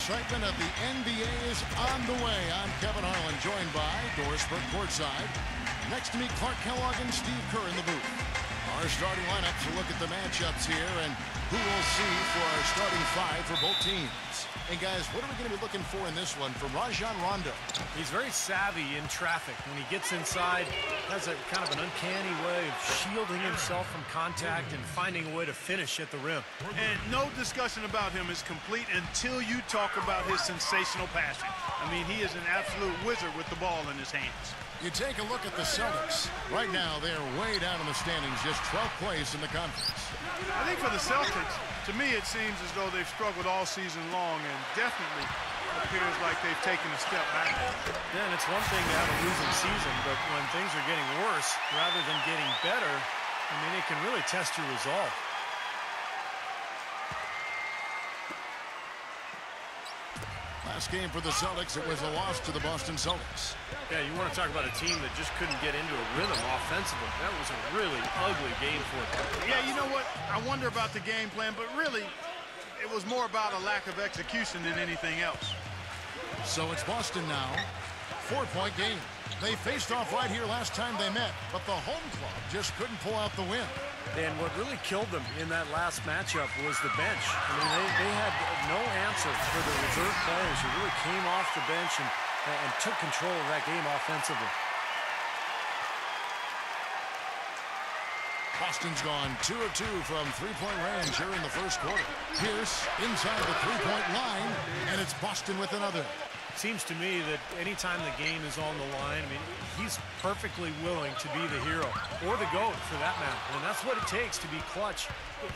Excitement of the NBA is on the way. I'm Kevin Harlan, joined by Doris Burke courtside. Next to me, Clark Kellogg and Steve Kerr in the booth. Our starting lineup to look at the matchups here and who we'll see for our starting five for both teams. And guys, what are we going to be looking for in this one from Rajon Rondo? He's very savvy in traffic. When he gets inside, has a kind of an uncanny way of shielding himself from contact and finding a way to finish at the rim. And no discussion about him is complete until you talk about his sensational passing. I mean, he is an absolute wizard with the ball in his hands. You take a look at the Celtics. Right now, they're way down in the standings, just 12th place in the conference. I think for the Celtics, to me, it seems as though they've struggled all season long and definitely appears like they've taken a step back. Yeah, and it's one thing to have a losing season, but when things are getting worse rather than getting better, I mean, it can really test your resolve. Last game for the Celtics, it was a loss to the Boston Celtics. Yeah, you want to talk about a team that just couldn't get into a rhythm offensively. That was a really ugly game for them. Yeah, you know what? I wonder about the game plan, but really, it was more about a lack of execution than anything else. So it's Boston now. 4-point game. They faced off right here last time they met, but the home club just couldn't pull out the win. And what really killed them in that last matchup was the bench. I mean, they had no answer for the reserve players who really came off the bench and took control of that game offensively. Boston's gone 2 of 2 from three-point range here in the first quarter. Pierce inside the three-point line, and it's Boston with another. Seems to me that anytime the game is on the line, I mean, he's perfectly willing to be the hero, or the GOAT for that matter. And that's what it takes to be clutch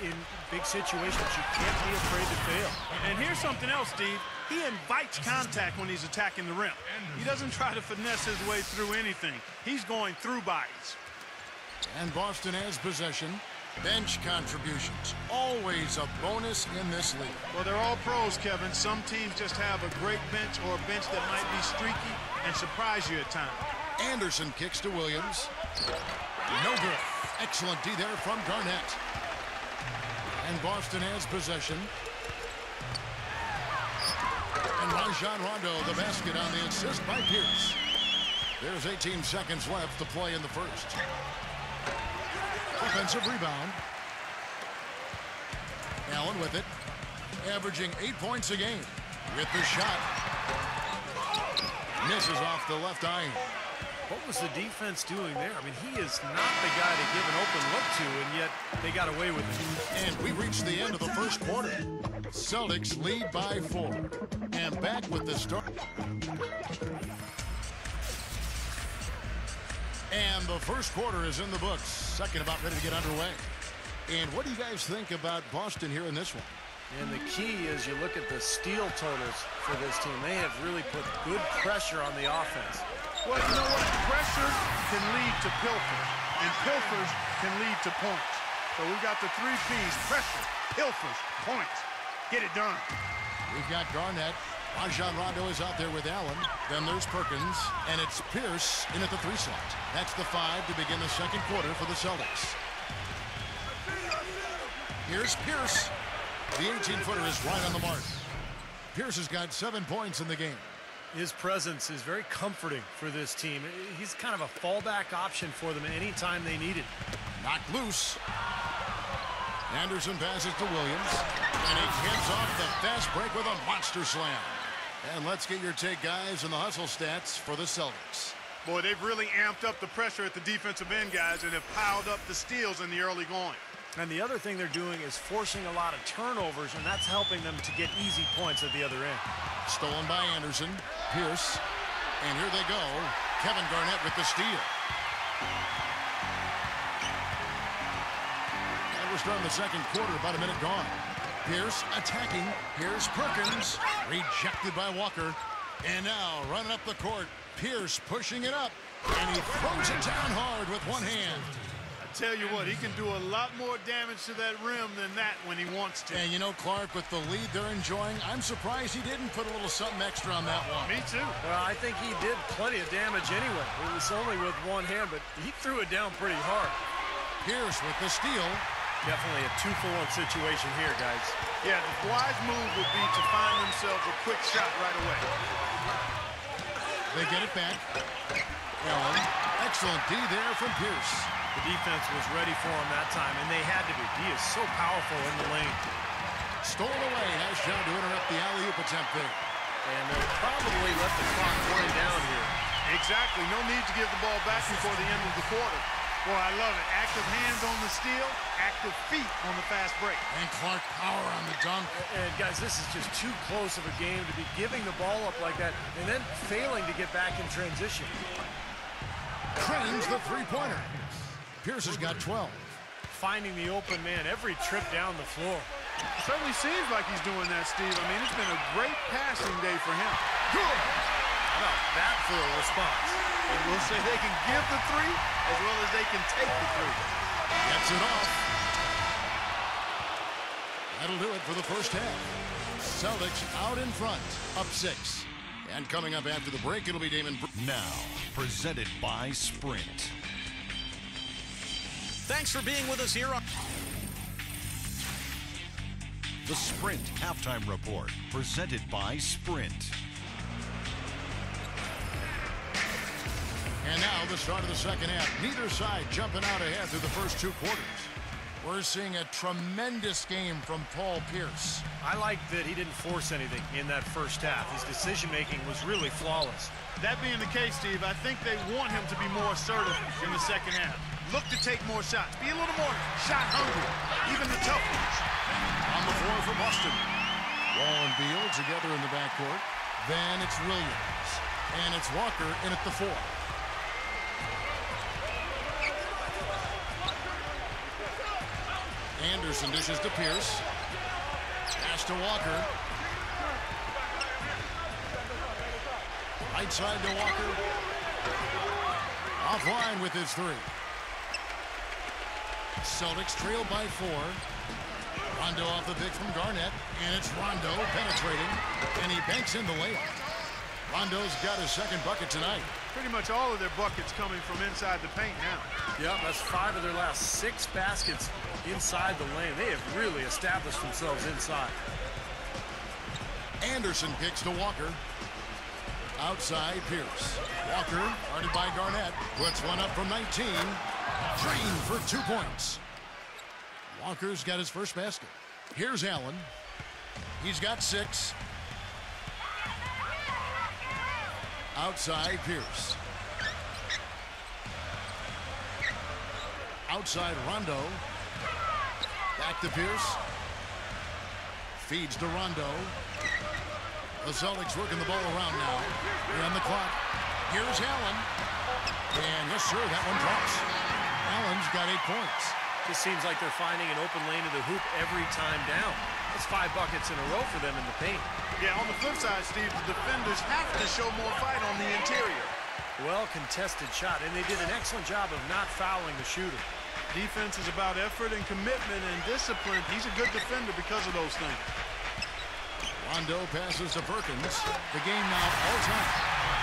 in big situations. You can't be afraid to fail. And here's something else, Steve. He invites contact when he's attacking the rim. He doesn't try to finesse his way through anything. He's going through bodies. And Boston has possession. Bench contributions, always a bonus in this league. Well, they're all pros, Kevin. Some teams just have a great bench or a bench that might be streaky and surprise you at times. Anderson kicks to Williams. No good. Excellent D there from Garnett. And Boston has possession. And Rajon Rondo, the basket on the assist by Pierce. There's 18 seconds left to play in the first. Offensive rebound. Allen with it. Averaging 8 points a game. With the shot. Misses off the left iron. What was the defense doing there? I mean, he is not the guy to give an open look to, and yet they got away with it. And we reached the end of the first quarter. Celtics lead by 4. And back with the start. And the first quarter is in the books. Second about ready to get underway. And what do you guys think about Boston here in this one? And the key is you look at the steal totals for this team. They have really put good pressure on the offense. Well, you know what? Pressure can lead to pilfers, and pilfers can lead to points. So we've got the 3 P's: pressure, pilfers, points. Get it done. We've got Garnett. Rajon Rondo is out there with Allen. Then there's Perkins. And it's Pierce in at the 3 slot. That's the 5 to begin the second quarter for the Celtics. Here's Pierce. The 18-footer is right on the mark. Pierce has got 7 points in the game. His presence is very comforting for this team. He's kind of a fallback option for them anytime they need it. Knocked loose. Anderson passes to Williams. And he gets off the fast break with a monster slam. And let's get your take, guys, on the hustle stats for the Celtics. Boy, they've really amped up the pressure at the defensive end, guys, and have piled up the steals in the early going. And the other thing they're doing is forcing a lot of turnovers, and that's helping them to get easy points at the other end. Stolen by Anderson. Pierce. And here they go. Kevin Garnett with the steal. And we're starting the second quarter, about a minute gone. Pierce attacking. Here's Perkins. Rejected by Walker. And now running up the court. Pierce pushing it up. And he throws it down hard with one hand. Tell you what, he can do a lot more damage to that rim than that when he wants to. And you know, Clark, with the lead they're enjoying, I'm surprised he didn't put a little something extra on that one. Me too. Well, I think he did plenty of damage anyway. It was only with one hand, but he threw it down pretty hard. Pierce with the steal. Definitely a 2-for-1 situation here, guys. Yeah, the wise move would be to find themselves a quick shot right away. They get it back. Allen, excellent D there from Pierce. The defense was ready for him that time, and they had to be. He is so powerful in the lane. Stolen away. Nice job to interrupt the alley-oop attempt there. And they'll probably let the clock wind down here. Exactly. No need to give the ball back before the end of the quarter. Boy, I love it. Active hands on the steal, active feet on the fast break. And Clark power on the dunk. And guys, this is just too close of a game to be giving the ball up like that and then failing to get back in transition. Cranes the three-pointer. Pierce has got 12. Finding the open man every trip down the floor. Certainly seems like he's doing that, Steve. I mean, it's been a great passing day for him. Good. How about that for a response? And we'll say they can give the three as well as they can take the three. Gets it off. That'll do it for the first half. Celtics out in front, up 6. And coming up after the break, it'll be Damon. Now, presented by Sprint. Thanks for being with us here on The Sprint Halftime Report, presented by Sprint. And now the start of the second half. Neither side jumping out ahead through the first 2 quarters. We're seeing a tremendous game from Paul Pierce. I like that he didn't force anything in that first half. His decision-making was really flawless. That being the case, Steve, I think they want him to be more assertive in the second half. Look to take more shots. Be a little more shot hungry, even the tough ones. On the floor for Boston. Wall and Beal together in the backcourt. Then it's Williams. And it's Walker in at the 4. Anderson dishes to Pierce. Pass to Walker. Right side to Walker. Offline with his 3. Celtics trail by 4. Rondo off the pick from Garnett. And it's Rondo penetrating. And he banks in the layup. Rondo's got his second bucket tonight. Pretty much all of their buckets coming from inside the paint now. Yeah, that's 5 of their last 6 baskets inside the lane. They have really established themselves inside. Anderson kicks to Walker. Outside Pierce. Walker, guarded by Garnett, puts one up from 19. Green for 2 points. Walker's got his first basket. Here's Allen. He's got 6. Outside Pierce. Outside Rondo. Back to Pierce. Feeds to Rondo. The Celtics working the ball around now. They're on the clock. Here's Allen. And yes, sir, that one drops. Allen's got 8 points. Just seems like they're finding an open lane to the hoop every time down. That's 5 buckets in a row for them in the paint. Yeah, on the flip side, Steve, the defenders have to show more fight on the interior. Well-contested shot, and they did an excellent job of not fouling the shooter. Defense is about effort and commitment and discipline. He's a good defender because of those things. Rondo passes to Perkins. The game now all time.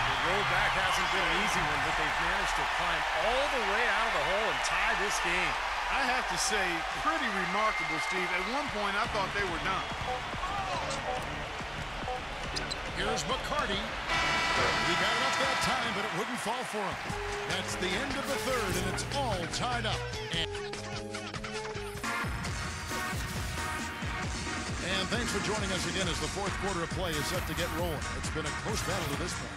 The road back hasn't been an easy one, but they've managed to climb all the way out of the hole and tie this game. I have to say, pretty remarkable, Steve. At one point, I thought they were done. Here's McCarty. He got it up that time, but it wouldn't fall for him. That's the end of the third, and it's all tied up. And thanks for joining us again as the fourth quarter of play is set to get rolling. It's been a close battle to this point.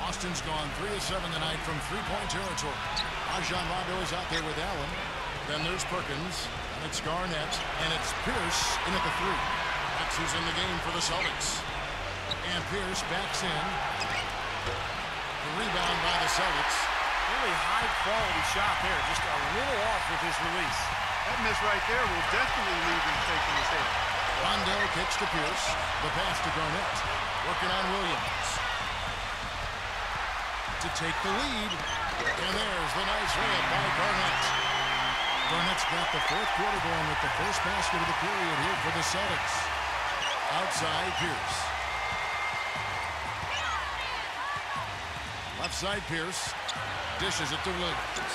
Austin's gone 3 of 7 tonight from three-point territory. Rajon Rondo is out there with Allen. Then there's Perkins, and it's Garnett, and it's Pierce in at the 3. That's who's in the game for the Celtics. And Pierce backs in. The rebound by the Celtics. Really high-quality shot there, just a little off with his release. That miss right there will definitely leave him shaking his head. Rondo kicks to Pierce. The pass to Garnett. Working on Williams. To take the lead. And there's the nice layup by Garnett. Garnett's got the fourth quarter going with the first basket of the period here for the Celtics. Outside Pierce. Left side Pierce. Dishes it to Williams.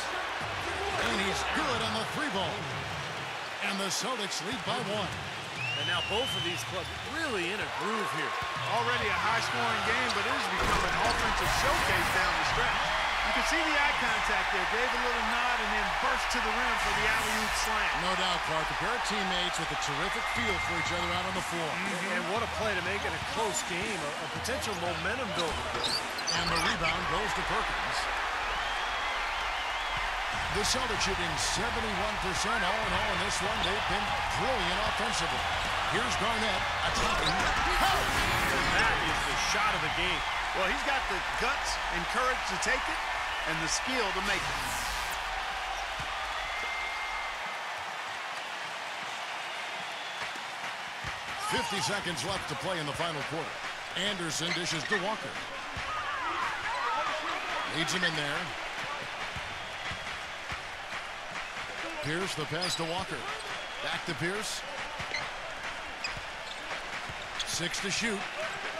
And he's good on the 3-ball. And the Celtics lead by 1. And now both of these clubs really in a groove here. Already a high-scoring game, but it has become an offensive showcase down the stretch. You can see the eye contact there. Gave a little nod and then burst to the rim for the alley-oop slam. No doubt, Clark. A pair of teammates with a terrific feel for each other out on the floor. And what a play to make it a close game, a potential momentum builder. And the rebound goes to Perkins. The Celtics shooting 71% all in all in this one. They've been brilliant offensively. Here's Garnett attacking. And that is the shot of the game. Well, he's got the guts and courage to take it and the skill to make it. .50 seconds left to play in the final quarter. Anderson dishes to Walker. Leads him in there. Pierce, the pass to Walker. Back to Pierce. 6 to shoot.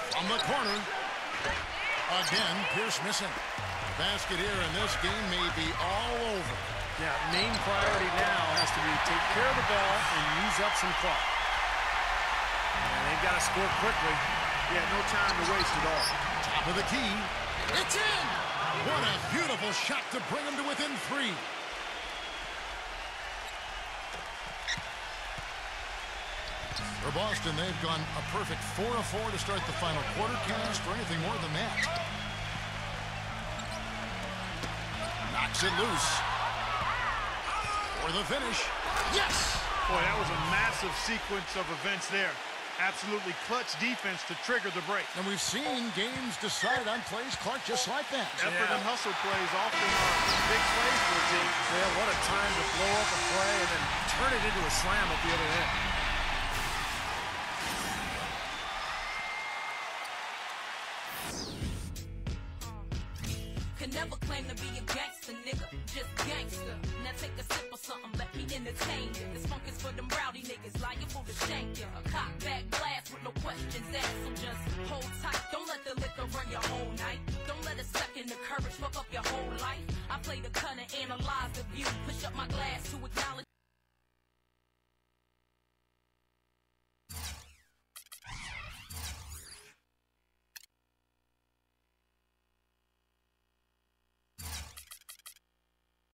From the corner. Again, Pierce missing. Basket here, and this game may be all over. Yeah, main priority now has to be take care of the ball and use up some clock. And they've got to score quickly. Yeah, no time to waste at all. Top of the key. It's in! What a beautiful shot to bring him to within 3. For Boston, they've gone a perfect 4-4 to start the final quarter. Can't ask for anything more than that. Knocks it loose. For the finish. Yes! Boy, that was a massive sequence of events there. Absolutely clutch defense to trigger the break. And we've seen games decided on plays, Clark, just like that. Effort and hustle plays often are big plays for a team. Yeah, what a time to blow up a play and then turn it into a slam at the other end. Can never claim to be a gangster, nigga. Just gangster. Now take a sip of something, let me entertain you. This funk is for them rowdy niggas, liable to shank you. A cock back blast with no questions asked. So just hold tight. Don't let the liquor run your whole night. Don't let a second of courage fuck up your whole life. I play the cut and analyze the view. Push up my glass to acknowledge.